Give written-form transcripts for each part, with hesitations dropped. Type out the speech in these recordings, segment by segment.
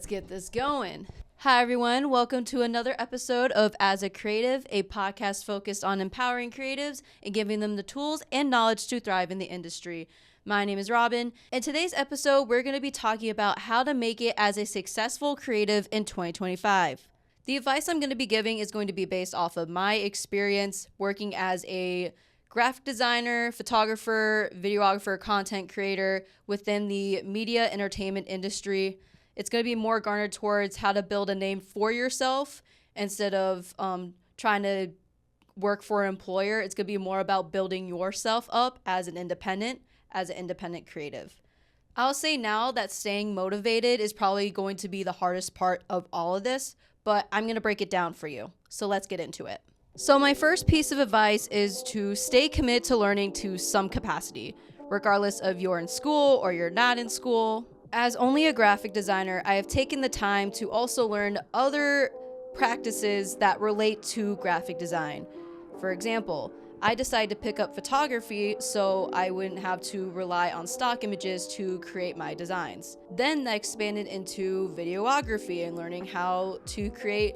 Let's get this going. Hi, everyone. Welcome to another episode of As a Creative, a podcast focused on empowering creatives and giving them the tools and knowledge to thrive in the industry. My name is Robin. In today's episode, we're going to be talking about how to make it as a successful creative in 2025. The advice I'm going to be giving is going to be based off of my experience working as a graphic designer, photographer, videographer, content creator within the media entertainment industry. It's going to be more garnered towards how to build a name for yourself instead of trying to work for an employer. It's going to be more about building yourself up as an independent creative. I'll say now that staying motivated is probably going to be the hardest part of all of this, but I'm going to break it down for you. So let's get into it. So my first piece of advice is to stay committed to learning to some capacity, regardless of you're in school or you're not in school. As only a graphic designer, I have taken the time to also learn other practices that relate to graphic design. For example, I decided to pick up photography so I wouldn't have to rely on stock images to create my designs. Then that expanded into videography and learning how to create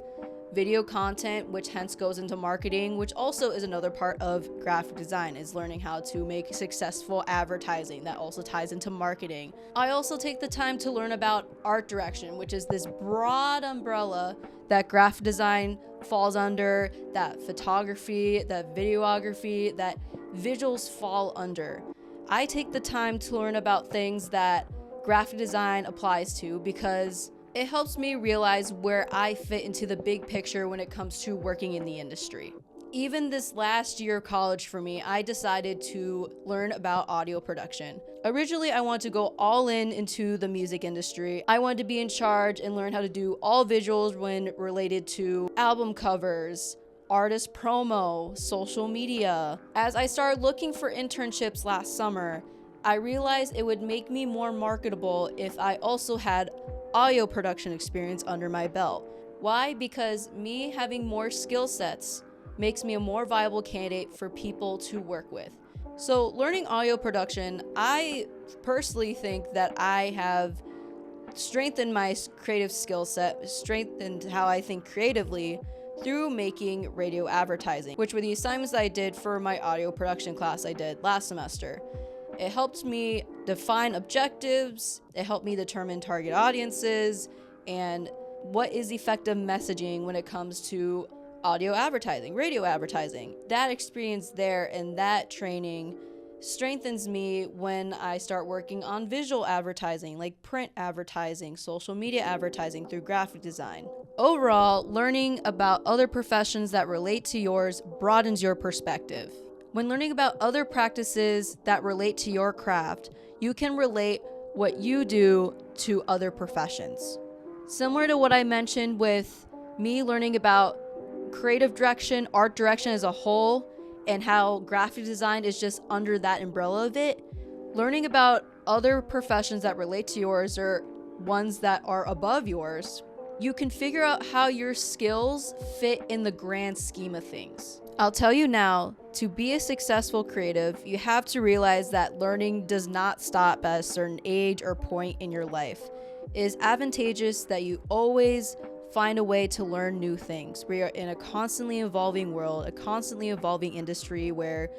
video content, which hence goes into marketing, which also is another part of graphic design, is learning how to make successful advertising. That also ties into marketing. I also take the time to learn about art direction, which is this broad umbrella that graphic design falls under, that photography, that videography, that visuals fall under. I take the time to learn about things that graphic design applies to because it helps me realize where I fit into the big picture when it comes to working in the industry. Even this last year of college for me, I decided to learn about audio production. Originally, I wanted to go all into the music industry. I wanted to be in charge and learn how to do all visuals when related to album covers, artist promo, social media. As I started looking for internships last summer, I realized it would make me more marketable if I also had audio production experience under my belt. Why? Because me having more skill sets makes me a more viable candidate for people to work with. So learning audio production, I personally think that I have strengthened my creative skill set, strengthened how I think creatively through making radio advertising, which were the assignments that I did for my audio production class I did last semester. It helped me define objectives, it helped me determine target audiences, and what is effective messaging when it comes to audio advertising, radio advertising. That experience there and that training strengthens me when I start working on visual advertising, like print advertising, social media advertising through graphic design. Overall, learning about other professions that relate to yours broadens your perspective. When learning about other practices that relate to your craft, you can relate what you do to other professions. Similar to what I mentioned with me learning about creative direction, art direction as a whole, and how graphic design is just under that umbrella of it, learning about other professions that relate to yours or ones that are above yours, you can figure out how your skills fit in the grand scheme of things. I'll tell you now, to be a successful creative, you have to realize that learning does not stop at a certain age or point in your life. It is advantageous that you always find a way to learn new things. We are in a constantly evolving world, a constantly evolving industry where,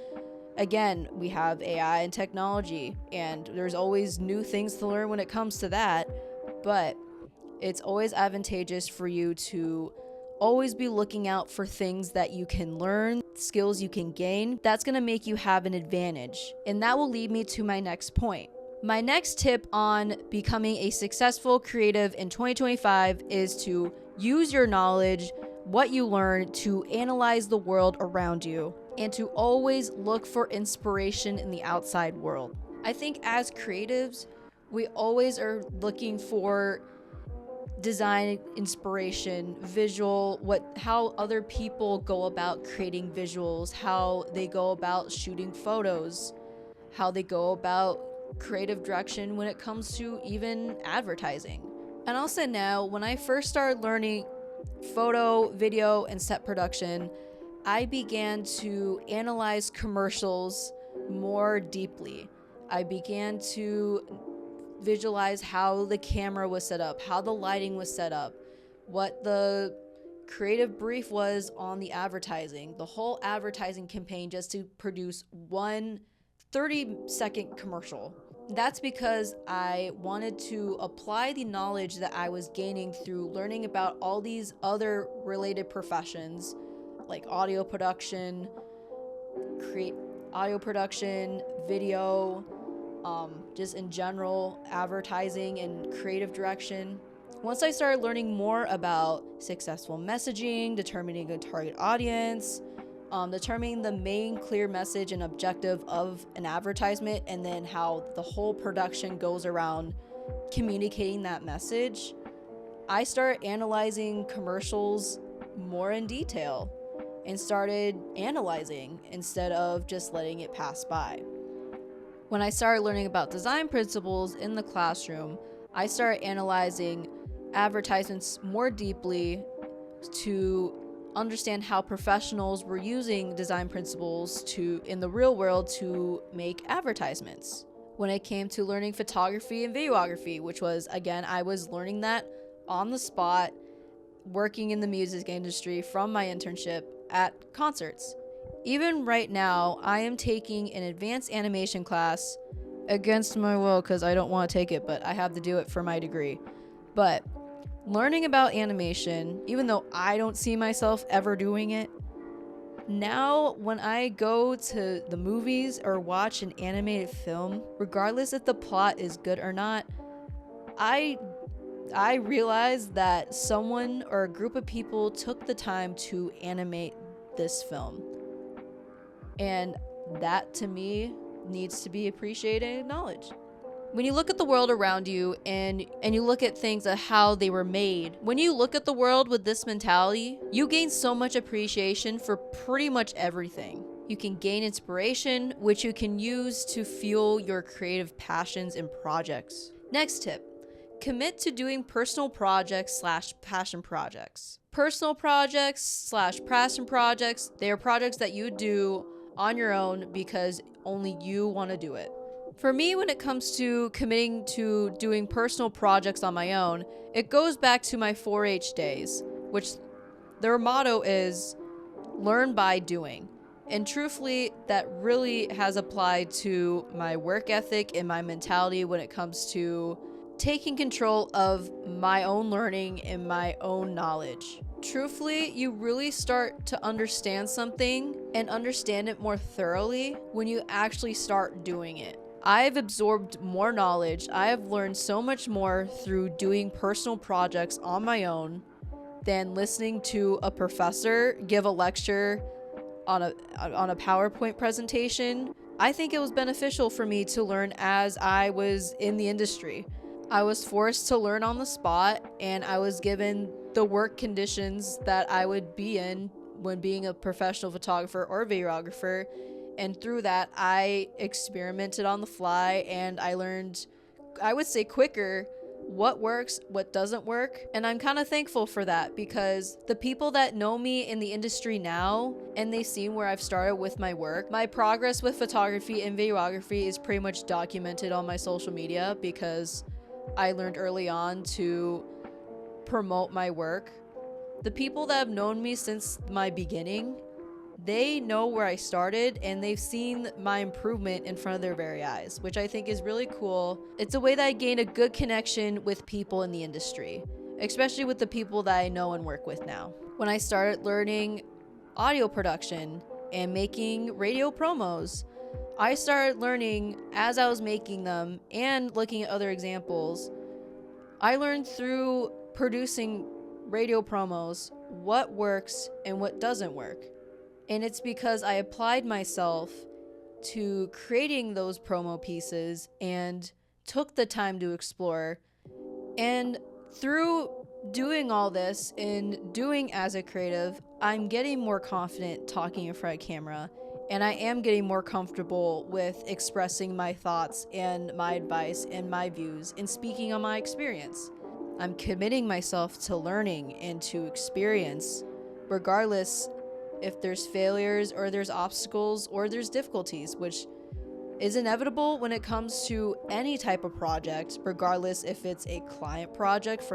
again, we have AI and technology, and there's always new things to learn when it comes to that, but it's always advantageous for you to always be looking out for things that you can learn, skills you can gain. That's going to make you have an advantage. And that will lead me to my next point. My next tip on becoming a successful creative in 2025 is to use your knowledge, what you learn, to analyze the world around you and to always look for inspiration in the outside world. I think as creatives, we always are looking for design inspiration, visual, how other people go about creating visuals, how they go about shooting photos, how they go about creative direction when it comes to even advertising. And I'll say now, when I first started learning photo, video, and set production, I began to analyze commercials more deeply. I began to visualize how the camera was set up, how the lighting was set up, what the creative brief was on the advertising, the whole advertising campaign, just to produce one 30-second commercial. That's because I wanted to apply the knowledge that I was gaining through learning about all these other related professions, like audio production, video, just in general, advertising and creative direction. Once I started learning more about successful messaging, determining a target audience, determining the main clear message and objective of an advertisement, and then how the whole production goes around communicating that message, I started analyzing commercials more in detail and started analyzing instead of just letting it pass by. When I started learning about design principles in the classroom, I started analyzing advertisements more deeply to understand how professionals were using design principles in the real world to make advertisements. When it came to learning photography and videography, which was, again, I was learning that on the spot, working in the music industry from my internship at concerts. Even right now, I am taking an advanced animation class against my will because I don't want to take it, but I have to do it for my degree. But learning about animation, even though I don't see myself ever doing it, now when I go to the movies or watch an animated film, regardless if the plot is good or not, I realize that someone or a group of people took the time to animate this film. And that, to me, needs to be appreciated and acknowledged. When you look at the world around you and you look at things of how they were made, when you look at the world with this mentality, you gain so much appreciation for pretty much everything. You can gain inspiration, which you can use to fuel your creative passions and projects. Next tip. Commit to doing personal projects / passion projects. Personal projects / passion projects, they are projects that you do on your own because only you want to do it. For me, when it comes to committing to doing personal projects on my own, it goes back to my 4-H days, which their motto is learn by doing. And truthfully, that really has applied to my work ethic and my mentality when it comes to taking control of my own learning and my own knowledge. Truthfully, you really start to understand something and understand it more thoroughly when you actually start doing it. I've absorbed more knowledge. I have learned so much more through doing personal projects on my own than listening to a professor give a lecture on a PowerPoint presentation. I think it was beneficial for me to learn as I was in the industry. I was forced to learn on the spot, and I was given the work conditions that I would be in when being a professional photographer or videographer. And through that, I experimented on the fly, and I learned, I would say, quicker what works, what doesn't work. And I'm kind of thankful for that, because the people that know me in the industry now, and they've seen where I've started with my work, my progress with photography and videography is pretty much documented on my social media, because I learned early on to promote my work. The people that have known me since my beginning, they know where I started, and they've seen my improvement in front of their very eyes, which I think is really cool. It's a way that I gained a good connection with people in the industry, especially with the people that I know and work with now. When I started learning audio production and making radio promos, I started learning as I was making them and looking at other examples. I learned through producing radio promos what works and what doesn't work. And it's because I applied myself to creating those promo pieces and took the time to explore. And through doing all this and doing as a creative, I'm getting more confident talking in front of camera. And I am getting more comfortable with expressing my thoughts and my advice and my views and speaking on my experience. I'm committing myself to learning and to experience, regardless if there's failures or there's obstacles or there's difficulties, which is inevitable when it comes to any type of project, regardless if it's a client project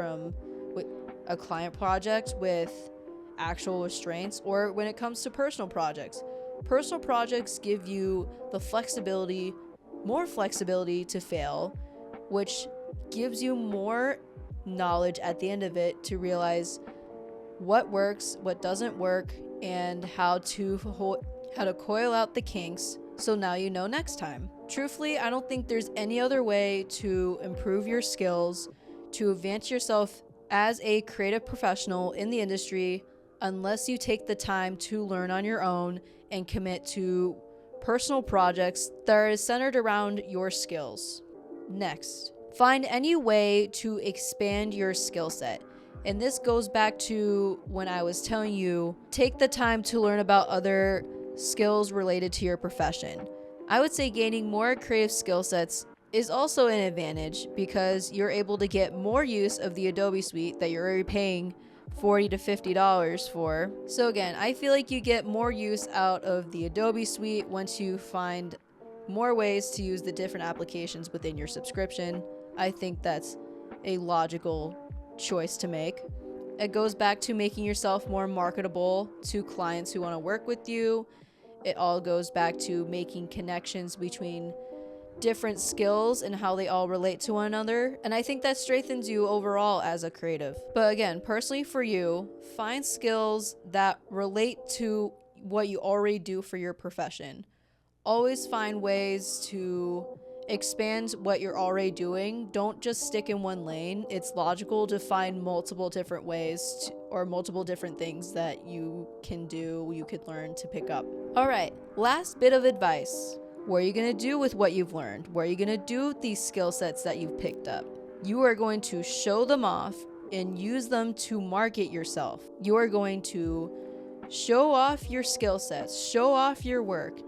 with actual restraints, or when it comes to personal projects. Personal projects give you the more flexibility to fail, which gives you more knowledge at the end of it to realize what works, what doesn't work, and how to coil out the kinks, so now you know next time. Truthfully, I don't think there's any other way to improve your skills, to advance yourself as a creative professional in the industry, unless you take the time to learn on your own and commit to personal projects that are centered around your skills. Next, find any way to expand your skill set. And this goes back to when I was telling you, take the time to learn about other skills related to your profession. I would say gaining more creative skill sets is also an advantage because you're able to get more use of the Adobe suite that you're already paying $40 to $50 for. So again, I feel like you get more use out of the Adobe suite once you find more ways to use the different applications within your subscription. I think that's a logical choice to make. It goes back to making yourself more marketable to clients who want to work with you. It all goes back to making connections between different skills and how they all relate to one another. And I think that strengthens you overall as a creative. But again, personally for you, find skills that relate to what you already do for your profession. Always find ways to expand what you're already doing. Don't just stick in one lane. It's logical to find multiple different ways or multiple different things that you can do, you could learn to pick up. All right, last bit of advice. What are you going to do with what you've learned? What are you going to do with these skill sets that you've picked up? You are going to show them off and use them to market yourself. You are going to show off your skill sets, show off your work,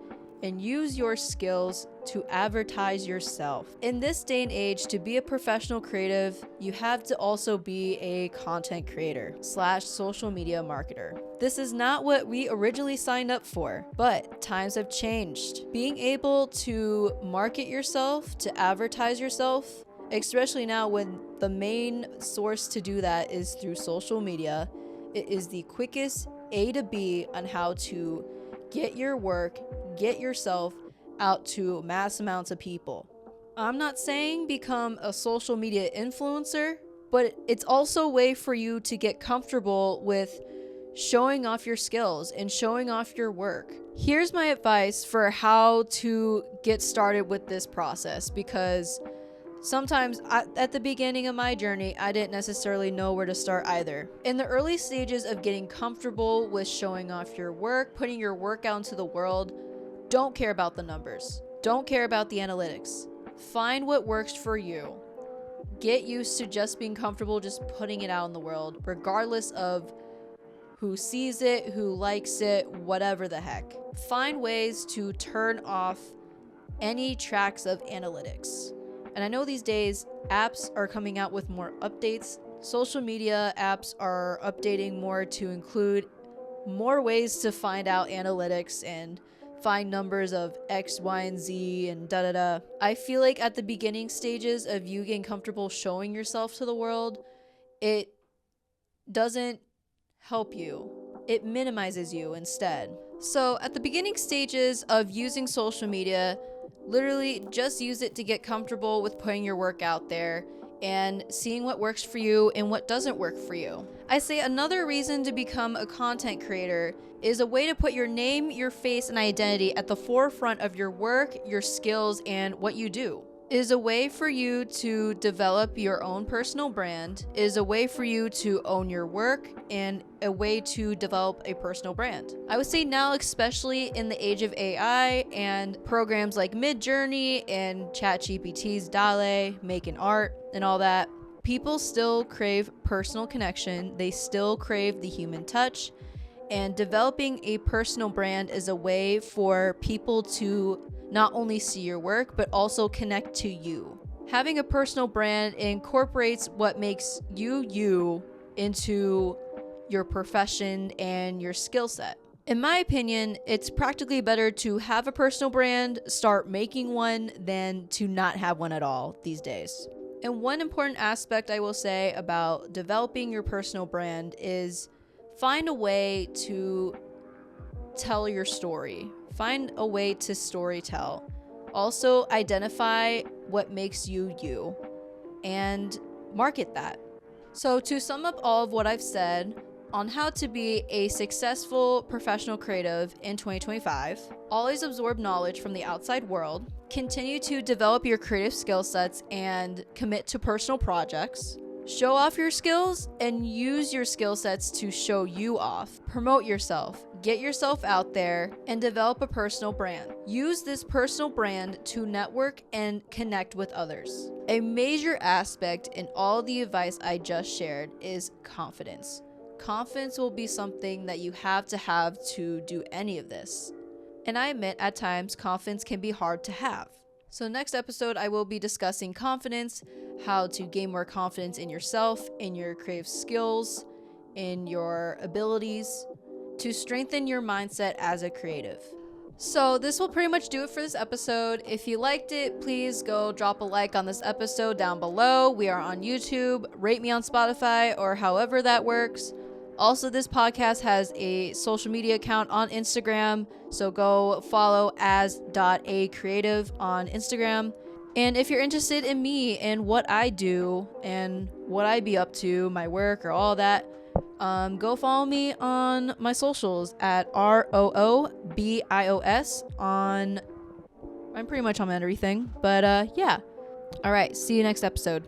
and use your skills to advertise yourself. In this day and age, to be a professional creative, you have to also be a content creator / social media marketer. This is not what we originally signed up for, but times have changed. Being able to market yourself, to advertise yourself, especially now when the main source to do that is through social media, it is the quickest A to B on how to get your work, get yourself out to mass amounts of people. I'm not saying become a social media influencer, but it's also a way for you to get comfortable with showing off your skills and showing off your work. Here's my advice for how to get started with this process, because sometimes at the beginning of my journey, I didn't necessarily know where to start either. In the early stages of getting comfortable with showing off your work, putting your work out into the world, don't care about the numbers. Don't care about the analytics. Find what works for you. Get used to just being comfortable just putting it out in the world, regardless of who sees it, who likes it, whatever the heck. Find ways to turn off any tracks of analytics. And I know these days apps are coming out with more updates. Social media apps are updating more to include more ways to find out analytics and find numbers of X, Y, and Z and da-da-da. I feel like at the beginning stages of you getting comfortable showing yourself to the world, it doesn't help you. It minimizes you instead. So at the beginning stages of using social media, literally just use it to get comfortable with putting your work out there and seeing what works for you and what doesn't work for you. I say another reason to become a content creator is a way to put your name, your face, and identity at the forefront of your work, your skills, and what you do. It is a way for you to develop your own personal brand. It is a way for you to own your work and a way to develop a personal brand. I would say now, especially in the age of AI and programs like Midjourney and ChatGPT's DALL-E, making art and all that, people still crave personal connection. They still crave the human touch. And developing a personal brand is a way for people to not only see your work, but also connect to you. Having a personal brand incorporates what makes you into your profession and your skill set. In my opinion, it's practically better to have a personal brand, start making one, than to not have one at all these days. And one important aspect I will say about developing your personal brand is find a way to tell your story. Find a way to storytell. Also, identify what makes you you and market that. So, to sum up all of what I've said on how to be a successful professional creative in 2025, always absorb knowledge from the outside world, continue to develop your creative skill sets and commit to personal projects, show off your skills and use your skill sets to show you off, promote yourself, get yourself out there, and develop a personal brand. Use this personal brand to network and connect with others. A major aspect in all the advice I just shared is confidence. Confidence will be something that you have to do any of this. And I admit at times confidence can be hard to have. So next episode I will be discussing confidence, how to gain more confidence in yourself, in your creative skills, in your abilities, to strengthen your mindset as a creative. So this will pretty much do it for this episode. If you liked it, please go drop a like on this episode down below. We are on YouTube. Rate me on Spotify or however that works. Also, this podcast has a social media account on Instagram, so go follow as.acreative on Instagram. And if you're interested in me and what I do and what I be up to, my work or all that, go follow me on my socials at ROOBIOS on, I'm pretty much on everything, but yeah. All right, see you next episode.